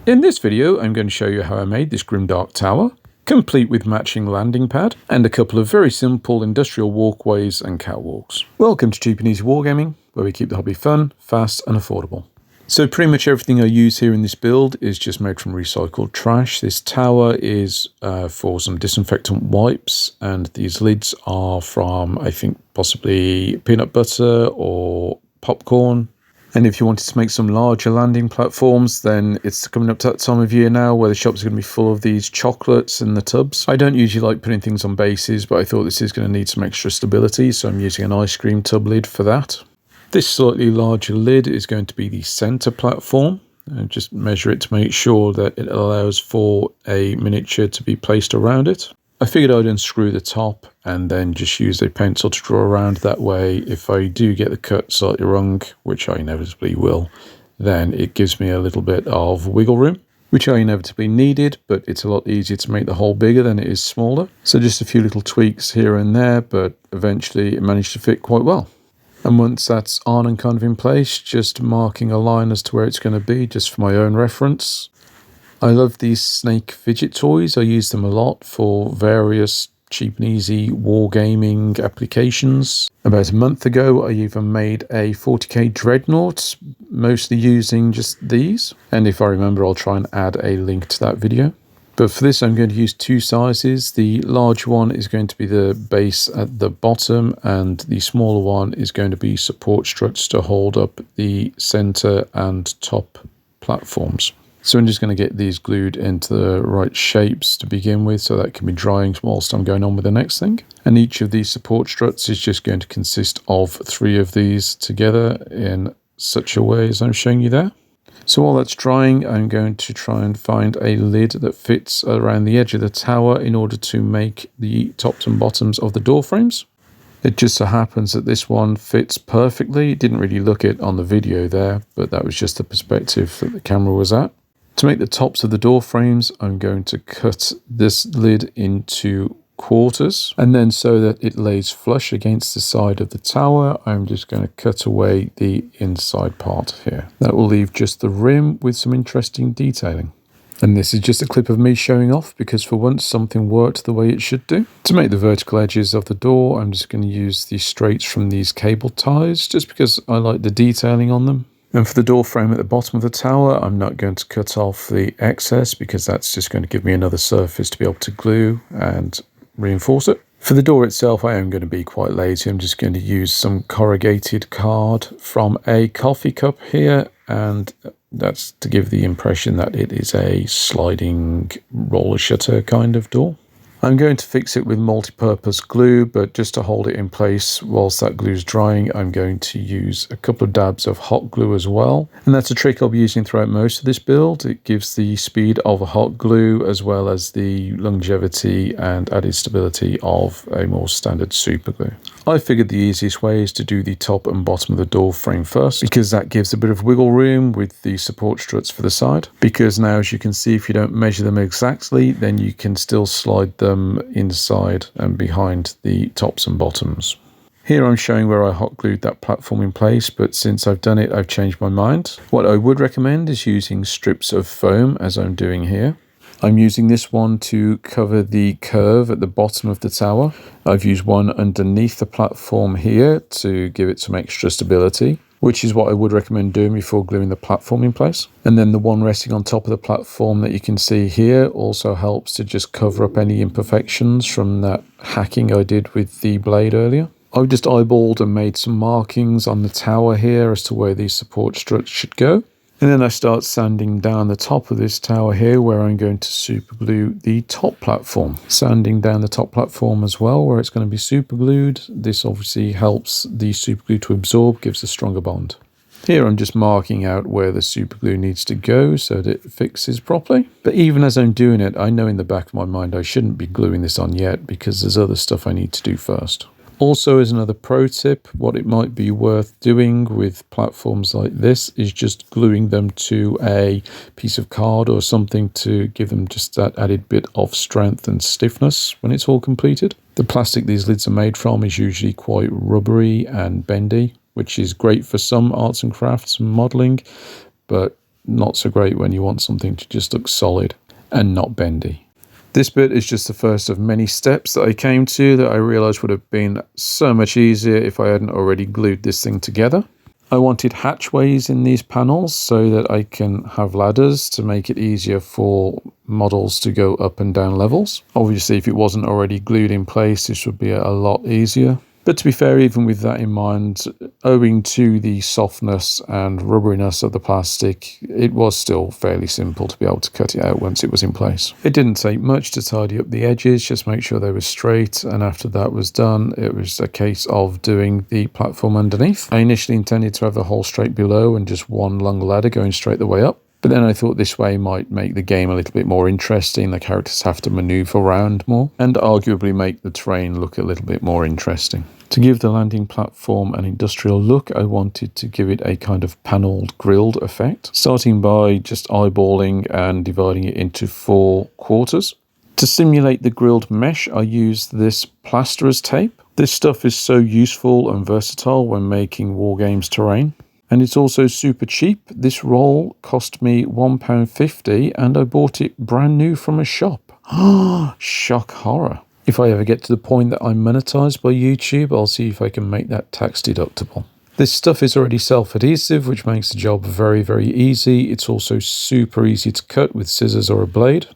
In this video, I'm going to show you how I made this grimdark tower, complete with matching landing pad, and a couple of very simple industrial walkways and catwalks. Welcome to Cheap and Easy Wargaming, where we keep the hobby fun, fast and affordable. So pretty much everything I use here in this build is just made from recycled trash. This tower is for some disinfectant wipes, and these lids are from, I think, possibly peanut butter or popcorn. And if you wanted to make some larger landing platforms, then it's coming up to that time of year now where the shops are going to be full of these chocolates in the tubs. I don't usually like putting things on bases, but I thought this is going to need some extra stability, so I'm using an ice cream tub lid for that. This slightly larger lid is going to be the center platform. And just measure it to make sure that it allows for a miniature to be placed around it. I figured I'd unscrew the top and then just use a pencil to draw around. That way, if I do get the cut slightly wrong, which I inevitably will, then it gives me a little bit of wiggle room, which I inevitably needed, but it's a lot easier to make the hole bigger than it is smaller. So just a few little tweaks here and there, but eventually it managed to fit quite well. And once that's on and kind of in place, just marking a line as to where it's going to be, just for my own reference. I love these snake fidget toys. I use them a lot for various cheap and easy wargaming applications. About a month ago, I even made a 40k dreadnought, mostly using just these. And if I remember, I'll try and add a link to that video. But for this, I'm going to use two sizes. The large one is going to be the base at the bottom, and the smaller one is going to be support struts to hold up the center and top platforms. So I'm just going to get these glued into the right shapes to begin with, so that can be drying whilst I'm going on with the next thing. And each of these support struts is just going to consist of 3 of these together in such a way as I'm showing you there. So while that's drying, I'm going to try and find a lid that fits around the edge of the tower in order to make the tops and bottoms of the door frames. It just so happens that this one fits perfectly. It didn't really look it on the video there, but that was just the perspective that the camera was at. To make the tops of the door frames, I'm going to cut this lid into quarters, and then so that it lays flush against the side of the tower, I'm just going to cut away the inside part here. That will leave just the rim with some interesting detailing. And this is just a clip of me showing off, because for once something worked the way it should do. To make the vertical edges of the door, I'm just going to use the straights from these cable ties, just because I like the detailing on them. And for the door frame at the bottom of the tower, I'm not going to cut off the excess, because that's just going to give me another surface to be able to glue and reinforce it. For the door itself, I am going to be quite lazy. I'm just going to use some corrugated card from a coffee cup here, and that's to give the impression that it is a sliding roller shutter kind of door. I'm going to fix it with multi-purpose glue, but just to hold it in place whilst that glue is drying, I'm going to use a couple of dabs of hot glue as well. And that's a trick I'll be using throughout most of this build. It gives the speed of a hot glue as well as the longevity and added stability of a more standard super glue. I figured the easiest way is to do the top and bottom of the door frame first, because that gives a bit of wiggle room with the support struts for the side. Because now, as you can see, if you don't measure them exactly, then you can still slide them inside and behind the tops and bottoms. Here I'm showing where I hot glued that platform in place, but since I've done it, I've changed my mind. What I would recommend is using strips of foam, as I'm doing here. I'm using this one to cover the curve at the bottom of the tower. I've used one underneath the platform here to give it some extra stability, which is what I would recommend doing before gluing the platform in place. And then the one resting on top of the platform that you can see here also helps to just cover up any imperfections from that hacking I did with the blade earlier. I've just eyeballed and made some markings on the tower here as to where these support struts should go. And then I start sanding down the top of this tower here, where I'm going to super glue the top platform. Sanding down the top platform as well, where it's going to be super glued. This obviously helps the super glue to absorb, gives a stronger bond. Here I'm just marking out where the super glue needs to go so that it fixes properly. But even as I'm doing it, I know in the back of my mind I shouldn't be gluing this on yet, because there's other stuff I need to do first. Also, as another pro tip, what it might be worth doing with platforms like this is just gluing them to a piece of card or something to give them just that added bit of strength and stiffness when it's all completed. The plastic these lids are made from is usually quite rubbery and bendy, which is great for some arts and crafts and modelling, but not so great when you want something to just look solid and not bendy. This bit is just the first of many steps that I came to that I realized would have been so much easier if I hadn't already glued this thing together. I wanted hatchways in these panels so that I can have ladders to make it easier for models to go up and down levels. Obviously, if it wasn't already glued in place, this would be a lot easier. But to be fair, even with that in mind, owing to the softness and rubberiness of the plastic, it was still fairly simple to be able to cut it out once it was in place. It didn't take much to tidy up the edges, just make sure they were straight, and after that was done, it was a case of doing the platform underneath. I initially intended to have the hole straight below and just one long ladder going straight the way up. But then I thought this way might make the game a little bit more interesting. The characters have to maneuver around more and arguably make the terrain look a little bit more interesting. To give the landing platform an industrial look, I wanted to give it a kind of panelled grilled effect, starting by just eyeballing and dividing it into 4 quarters. To simulate the grilled mesh, I used this plasterer's tape. This stuff is so useful and versatile when making wargames terrain. And it's also super cheap. This roll cost me £1.50 and I bought it brand new from a shop. Shock horror. If I ever get to the point that I'm monetized by YouTube, I'll see if I can make that tax deductible. This stuff is already self-adhesive, which makes the job very, very easy. It's also super easy to cut with scissors or a blade.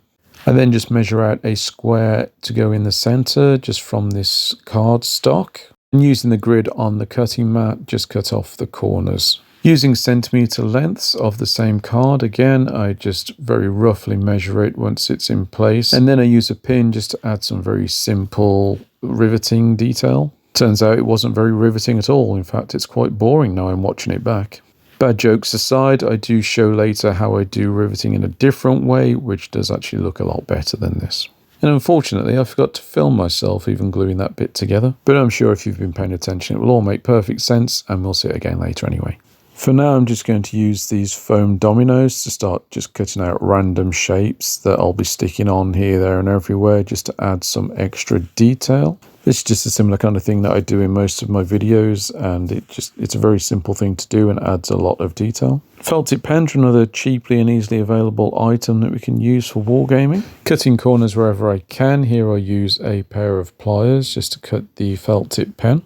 I then just measure out a square to go in the center just from this card stock. And using the grid on the cutting mat, just cut off the corners. Using centimeter lengths of the same card, again, I just very roughly measure it once it's in place. And then I use a pin just to add some very simple riveting detail. Turns out it wasn't very riveting at all. In fact, it's quite boring now I'm watching it back. Bad jokes aside, I do show later how I do riveting in a different way, which does actually look a lot better than this. And unfortunately, I forgot to film myself even gluing that bit together. But I'm sure if you've been paying attention, it will all make perfect sense, and we'll see it again later anyway. For now, I'm just going to use these foam dominoes to start just cutting out random shapes that I'll be sticking on here, there, and everywhere just to add some extra detail. This is just a similar kind of thing that I do in most of my videos, and it's a very simple thing to do and adds a lot of detail. Felt tip pens are another cheaply and easily available item that we can use for wargaming. Cutting corners wherever I can. Here I use a pair of pliers just to cut the felt tip pen.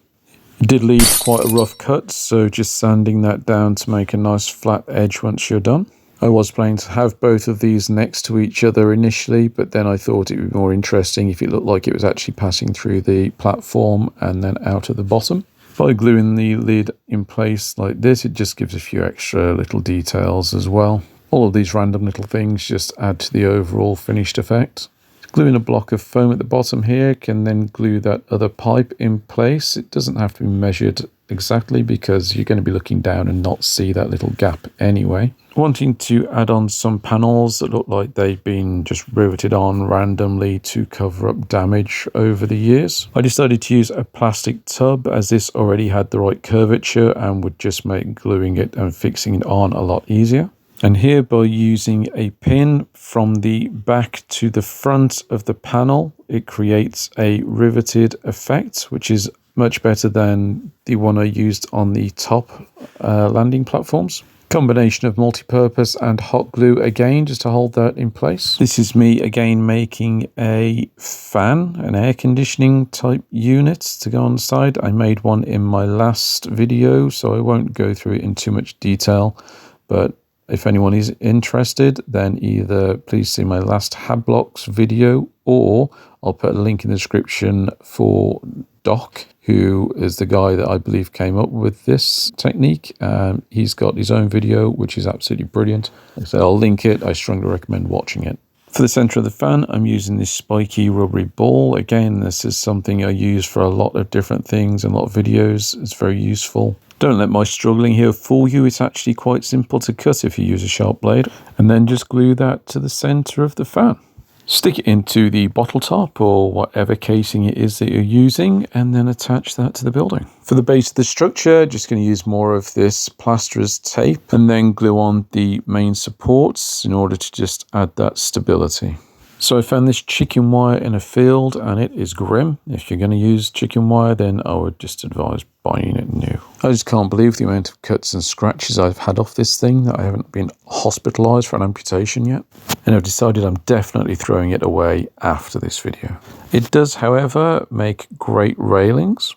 It did leave quite a rough cut, so just sanding that down to make a nice flat edge once you're done. I was planning to have both of these next to each other initially, but then I thought it would be more interesting if it looked like it was actually passing through the platform and then out of the bottom. By gluing the lid in place like this, it just gives a few extra little details as well. All of these random little things just add to the overall finished effect. Gluing a block of foam at the bottom here can then glue that other pipe in place. It doesn't have to be measured exactly because you're going to be looking down and not see that little gap anyway. Wanting to add on some panels that look like they've been just riveted on randomly to cover up damage over the years. I decided to use a plastic tub as this already had the right curvature and would just make gluing it and fixing it on a lot easier. And here, by using a pin from the back to the front of the panel, it creates a riveted effect, which is much better than the one I used on the top landing platforms. Combination of multi-purpose and hot glue again, just to hold that in place. This is me again making a fan, an air conditioning type unit to go on the side. I made one in my last video, so I won't go through it in too much detail, but if anyone is interested, then either please see my last Habblocks video, or I'll put a link in the description for Doc, who is the guy that I believe came up with this technique. He's got his own video, which is absolutely brilliant. So I'll link it. I strongly recommend watching it. For the center of the fan, I'm using this spiky rubbery ball. Again, this is something I use for a lot of different things and a lot of videos. It's very useful. Don't let my struggling here fool you. It's actually quite simple to cut if you use a sharp blade. And then just glue that to the center of the fan. Stick it into the bottle top or whatever casing it is that you're using, and then attach that to the building. For the base of the structure, just going to use more of this plasterer's tape and then glue on the main supports in order to just add that stability. So I found this chicken wire in a field and it is grim. If you're going to use chicken wire, then I would just advise buying it new. I just can't believe the amount of cuts and scratches I've had off this thing that I haven't been hospitalised for an amputation yet. And I've decided I'm definitely throwing it away after this video. It does, however, make great railings.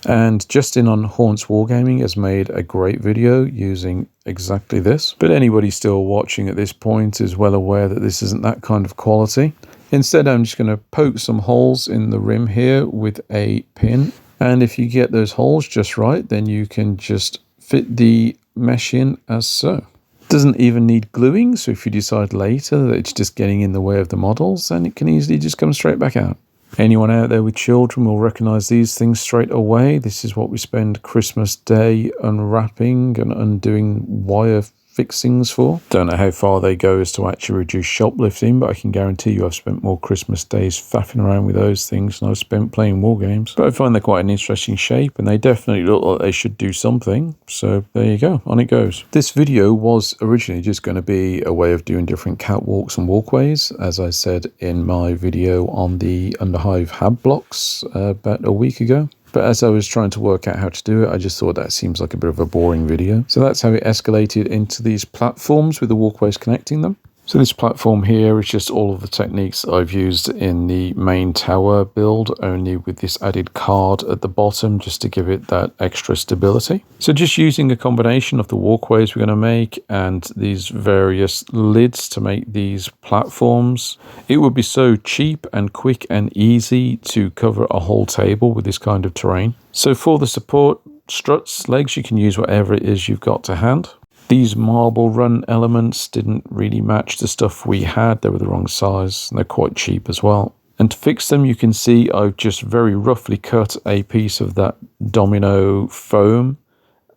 And Justin on Haunts Wargaming has made a great video using exactly this. But anybody still watching at this point is well aware that this isn't that kind of quality. Instead, I'm just going to poke some holes in the rim here with a pin. And if you get those holes just right, then you can just fit the mesh in as so. It doesn't even need gluing, so if you decide later that it's just getting in the way of the models, then it can easily just come straight back out. Anyone out there with children will recognise these things straight away. This is what we spend Christmas Day unwrapping and undoing wire fixings for. Don't know how far they go as to actually reduce shoplifting, but I can guarantee you I've spent more Christmas days faffing around with those things than I've spent playing war games. But I find they're quite an interesting shape, and they definitely look like they should do something. So there you go, on it goes. This video was originally just going to be a way of doing different catwalks and walkways, as I said in my video on the underhive hab blocks about a week ago. But as I was trying to work out how to do it, I just thought that seems like a bit of a boring video. So that's how it escalated into these platforms with the walkways connecting them. So this platform here is just all of the techniques I've used in the main tower build, only with this added card at the bottom just to give it that extra stability. So just using a combination of the walkways we're going to make and these various lids to make these platforms, it would be so cheap and quick and easy to cover a whole table with this kind of terrain. So for the support struts, legs, you can use whatever it is you've got to hand. These marble run elements didn't really match the stuff we had. They were the wrong size and they're quite cheap as well. And to fix them, you can see I've just very roughly cut a piece of that domino foam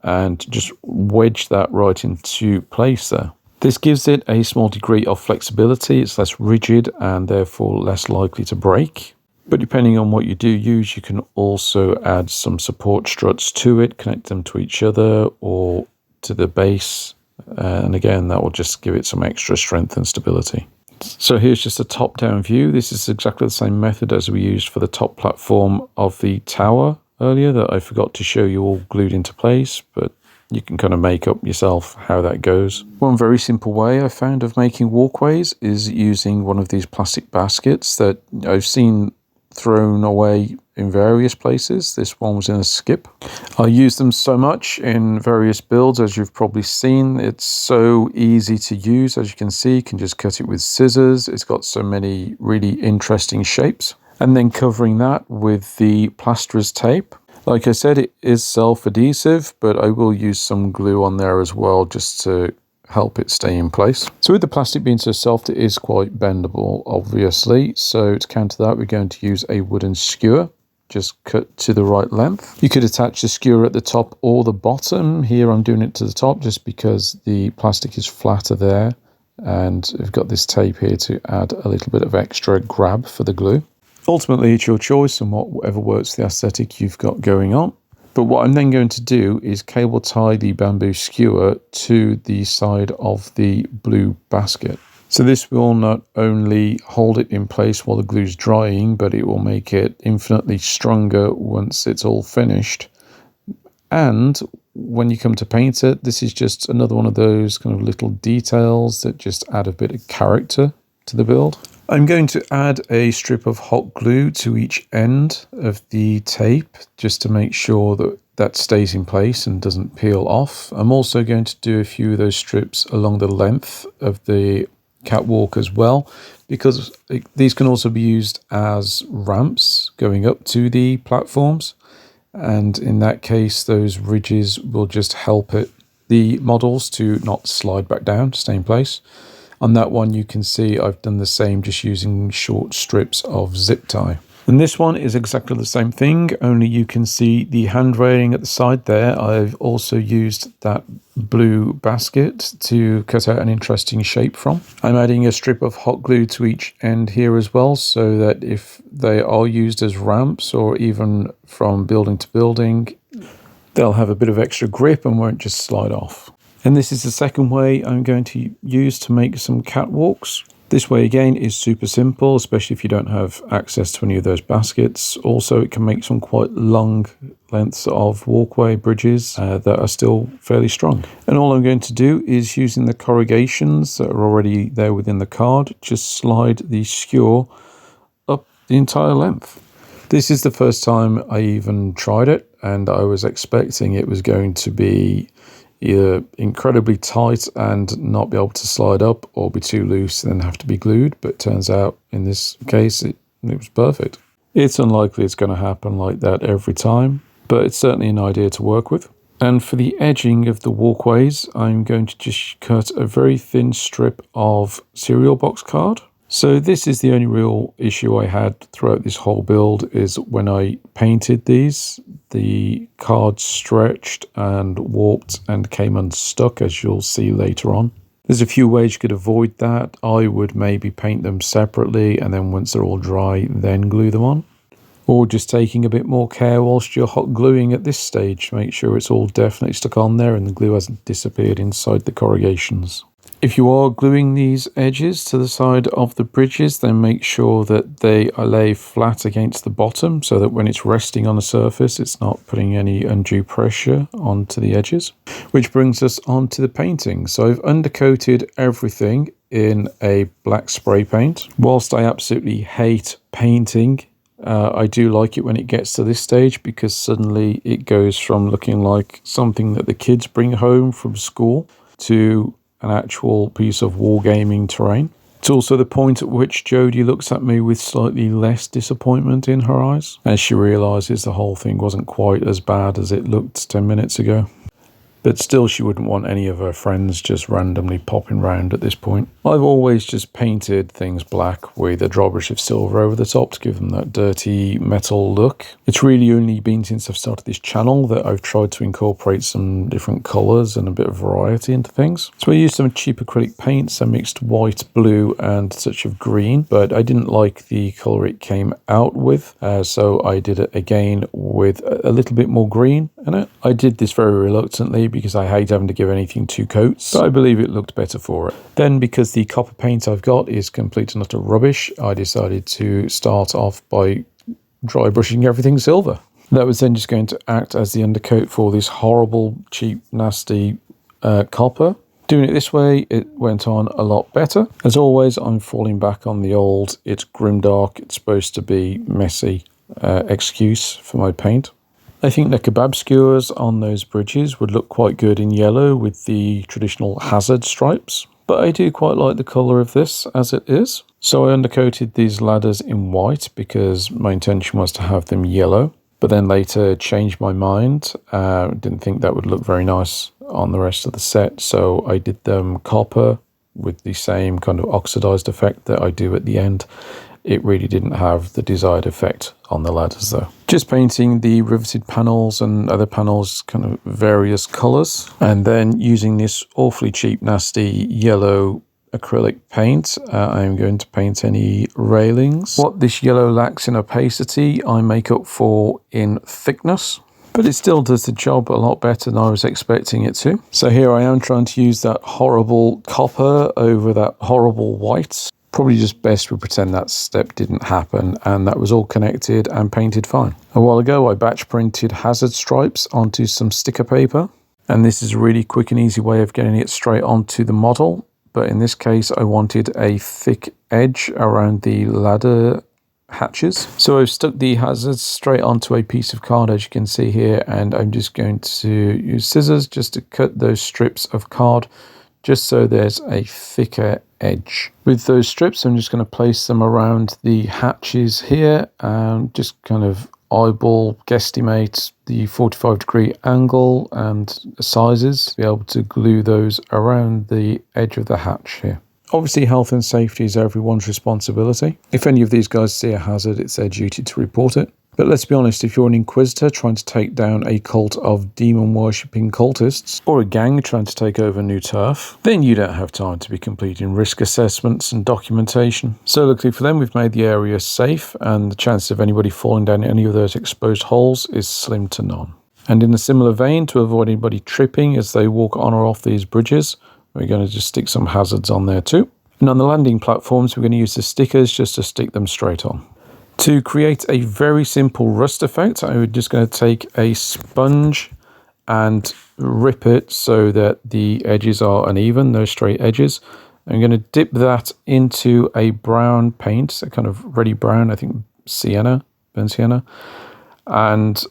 and just wedged that right into place there. This gives it a small degree of flexibility. It's less rigid and therefore less likely to break. But depending on what you do use, you can also add some support struts to it, connect them to each other or to the base, and again that will just give it some extra strength and stability. So here's just a top-down view. This is exactly the same method as we used for the top platform of the tower earlier that I forgot to show you all glued into place, but you can kind of make up yourself how that goes. One very simple way I found of making walkways is using one of these plastic baskets that I've seen thrown away in various places. This one was in a skip. I use them so much in various builds, as you've probably seen. It's so easy to use. As you can see, you can just cut it with scissors. It's got so many really interesting shapes. And then covering that with the plasterer's tape. Like I said, it is self-adhesive, but I will use some glue on there as well just to help it stay in place. So with the plastic being so soft, it is quite bendable, obviously. So to counter that, we're going to use a wooden skewer, just cut to the right length. You could attach the skewer at the top or the bottom. Here I'm doing it to the top just because the plastic is flatter there. And I've got this tape here to add a little bit of extra grab for the glue. Ultimately, it's your choice and whatever works the aesthetic you've got going on. But what I'm then going to do is cable tie the bamboo skewer to the side of the blue basket. So this will not only hold it in place while the glue's drying, but it will make it infinitely stronger once it's all finished. And when you come to paint it, this is just another one of those kind of little details that just add a bit of character to the build. I'm going to add a strip of hot glue to each end of the tape just to make sure that that stays in place and doesn't peel off. I'm also going to do a few of those strips along the length of the catwalk as well, because these can also be used as ramps going up to the platforms. And in that case, those ridges will just help the models to not slide back down, to stay in place. On that one, you can see I've done the same, just using short strips of zip tie. And this one is exactly the same thing, only you can see the hand railing at the side there. I've also used that blue basket to cut out an interesting shape from. I'm adding a strip of hot glue to each end here as well, so that if they are used as ramps or even from building to building, they'll have a bit of extra grip and won't just slide off. And this is the second way I'm going to use to make some catwalks. This way again is super simple, especially if you don't have access to any of those baskets. Also, it can make some quite long lengths of walkway bridges that are still fairly strong. And all I'm going to do is, using the corrugations that are already there within the card, just slide the skewer up the entire length. This is the first time I even tried it, and I was expecting it was going to be either incredibly tight and not be able to slide up, or be too loose and then have to be glued, but it turns out in this case it was perfect. It's unlikely it's going to happen like that every time, but it's certainly an idea to work with. And for the edging of the walkways, I'm going to just cut a very thin strip of cereal box card. So this is the only real issue I had throughout this whole build, is when I painted these, the cards stretched and warped and came unstuck, as you'll see later on. There's a few ways you could avoid that. I would maybe paint them separately, and then once they're all dry, then glue them on. Or just taking a bit more care whilst you're hot gluing at this stage. Make sure it's all definitely stuck on there and the glue hasn't disappeared inside the corrugations. If you are gluing these edges to the side of the bridges, then make sure that they are lay flat against the bottom, so that when it's resting on the surface, it's not putting any undue pressure onto the edges. Which brings us on to the painting. So I've undercoated everything in a black spray paint. Whilst I absolutely hate painting, I do like it when it gets to this stage, because suddenly it goes from looking like something that the kids bring home from school to an actual piece of wargaming terrain. It's also the point at which Jodie looks at me with slightly less disappointment in her eyes, as she realises the whole thing wasn't quite as bad as it looked 10 minutes ago. But still, she wouldn't want any of her friends just randomly popping round at this point. I've always just painted things black with a drawbrush of silver over the top to give them that dirty metal look. It's really only been since I've started this channel that I've tried to incorporate some different colours and a bit of variety into things. So I used some cheap acrylic paints. I mixed white, blue and a touch of green, but I didn't like the colour it came out with, so I did it again with a little bit more green in it. I did this very reluctantly because I hate having to give anything two coats, but I believe it looked better for it. Then, because the copper paint I've got is complete and utter rubbish, I decided to start off by dry brushing everything silver. That was then just going to act as the undercoat for this horrible, cheap, nasty copper. Doing it this way, it went on a lot better. As always, I'm falling back on the old, it's grimdark, it's supposed to be messy excuse for my paint. I think the kebab skewers on those bridges would look quite good in yellow with the traditional hazard stripes, but I do quite like the colour of this as it is. So I undercoated these ladders in white because my intention was to have them yellow, but then later changed my mind. Didn't think that would look very nice on the rest of the set, so I did them copper with the same kind of oxidized effect that I do at the end. It really didn't have the desired effect on the ladders though. Just painting the riveted panels and other panels kind of various colours, and then using this awfully cheap nasty yellow acrylic paint, I'm going to paint any railings. What this yellow lacks in opacity, I make up for in thickness, but it still does the job a lot better than I was expecting it to. So here I am trying to use that horrible copper over that horrible white. Probably just best we pretend that step didn't happen and that was all connected and painted fine. A while ago I batch printed hazard stripes onto some sticker paper, and this is a really quick and easy way of getting it straight onto the model, but in this case I wanted a thick edge around the ladder hatches. So I've stuck the hazards straight onto a piece of card, as you can see here, and I'm just going to use scissors just to cut those strips of card just so there's a thicker edge. With those strips, I'm just going to place them around the hatches here and just kind of eyeball guesstimate the 45-degree angle and sizes to be able to glue those around the edge of the hatch here. Obviously, health and safety is everyone's responsibility. If any of these guys see a hazard, it's their duty to report it. But let's be honest, if you're an inquisitor trying to take down a cult of demon-worshipping cultists, or a gang trying to take over new turf, then you don't have time to be completing risk assessments and documentation. So luckily for them, we've made the area safe, and the chance of anybody falling down any of those exposed holes is slim to none. And in a similar vein, to avoid anybody tripping as they walk on or off these bridges, we're going to just stick some hazards on there too. And on the landing platforms, we're going to use the stickers just to stick them straight on. To create a very simple rust effect, I'm just going to take a sponge and rip it so that the edges are uneven, no straight edges. I'm going to dip that into a brown paint, a kind of reddy brown, I think sienna, burnt sienna, and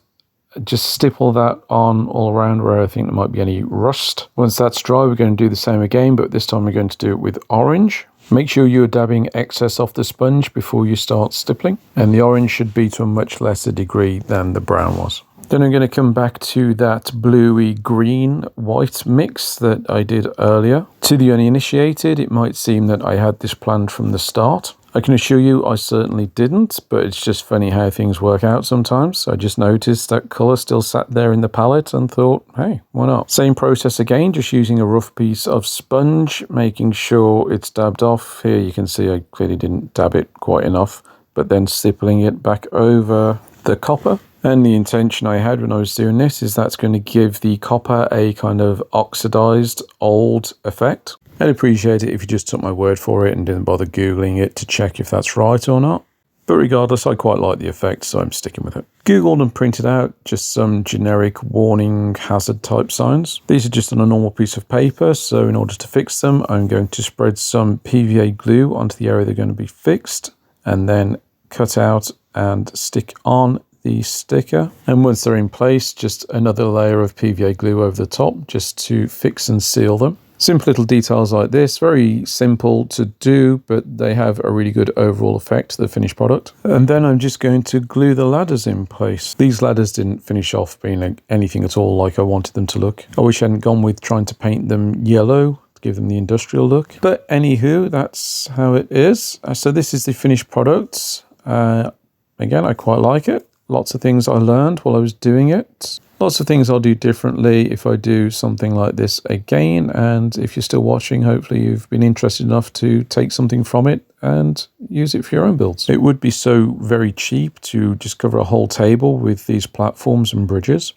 just stipple that on all around where I think there might be any rust. Once that's dry, we're going to do the same again, but this time we're going to do it with orange. Make sure you're dabbing excess off the sponge before you start stippling, and the orange should be to a much lesser degree than the brown was. Then I'm going to come back to that bluey green white mix that I did earlier. To the uninitiated, it might seem that I had this planned from the start. I can assure you I certainly didn't, but it's just funny how things work out sometimes. I just noticed that colour still sat there in the palette and thought, hey, why not? Same process again, just using a rough piece of sponge, making sure it's dabbed off. Here you can see I clearly didn't dab it quite enough, but then stippling it back over the copper. And the intention I had when I was doing this is that's going to give the copper a kind of oxidized old effect. I'd appreciate it if you just took my word for it and didn't bother Googling it to check if that's right or not. But regardless, I quite like the effect, so I'm sticking with it. Googled and printed out just some generic warning hazard type signs. These are just on a normal piece of paper, so in order to fix them, I'm going to spread some PVA glue onto the area they're going to be fixed, and then cut out and stick on the sticker. And once they're in place, just another layer of PVA glue over the top just to fix and seal them. Simple little details like this, very simple to do, but they have a really good overall effect to the finished product. And then I'm just going to glue the ladders in place. These ladders didn't finish off being anything at all like I wanted them to look. I wish I hadn't gone with trying to paint them yellow, give them the industrial look. But anywho, that's how it is. So this is the finished product. Again, I quite like it. Lots of things I learned while I was doing it. Lots of things I'll do differently if I do something like this again. And if you're still watching, hopefully you've been interested enough to take something from it and use it for your own builds. It would be so very cheap to just cover a whole table with these platforms and bridges.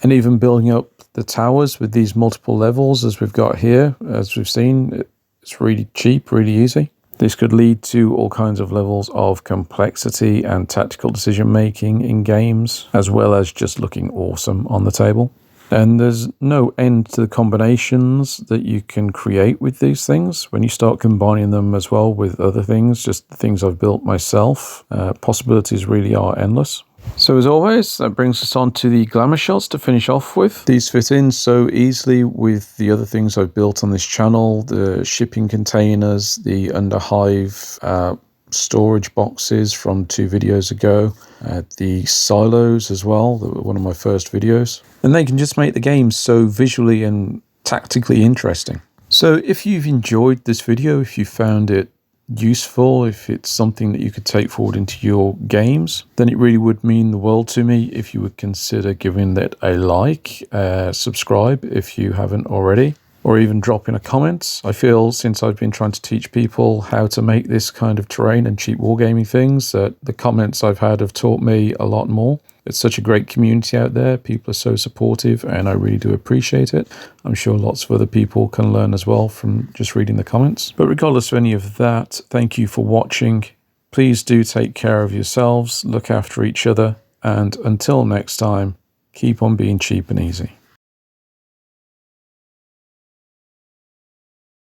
And even building up the towers with these multiple levels as we've got here, as we've seen, it's really cheap, really easy. This could lead to all kinds of levels of complexity and tactical decision making in games, as well as just looking awesome on the table. And there's no end to the combinations that you can create with these things. When you start combining them as well with other things, just the things I've built myself, possibilities really are endless. So as always, that brings us on to the glamour shots to finish off with. These fit in so easily with the other things I've built on this channel, the shipping containers, the underhive storage boxes from 2 videos ago, the silos as well, that were one of my first videos. And they can just make the game so visually and tactically interesting. So if you've enjoyed this video, if you found it useful, if it's something that you could take forward into your games, then it really would mean the world to me if you would consider giving it a like, subscribe if you haven't already, or even drop in a comment. I feel since I've been trying to teach people how to make this kind of terrain and cheap wargaming things, that the comments I've had have taught me a lot more. It's such a great community out there. People are so supportive and I really do appreciate it. I'm sure lots of other people can learn as well from just reading the comments. But regardless of any of that, thank you for watching. Please do take care of yourselves, look after each other, and until next time, keep on being cheap and easy.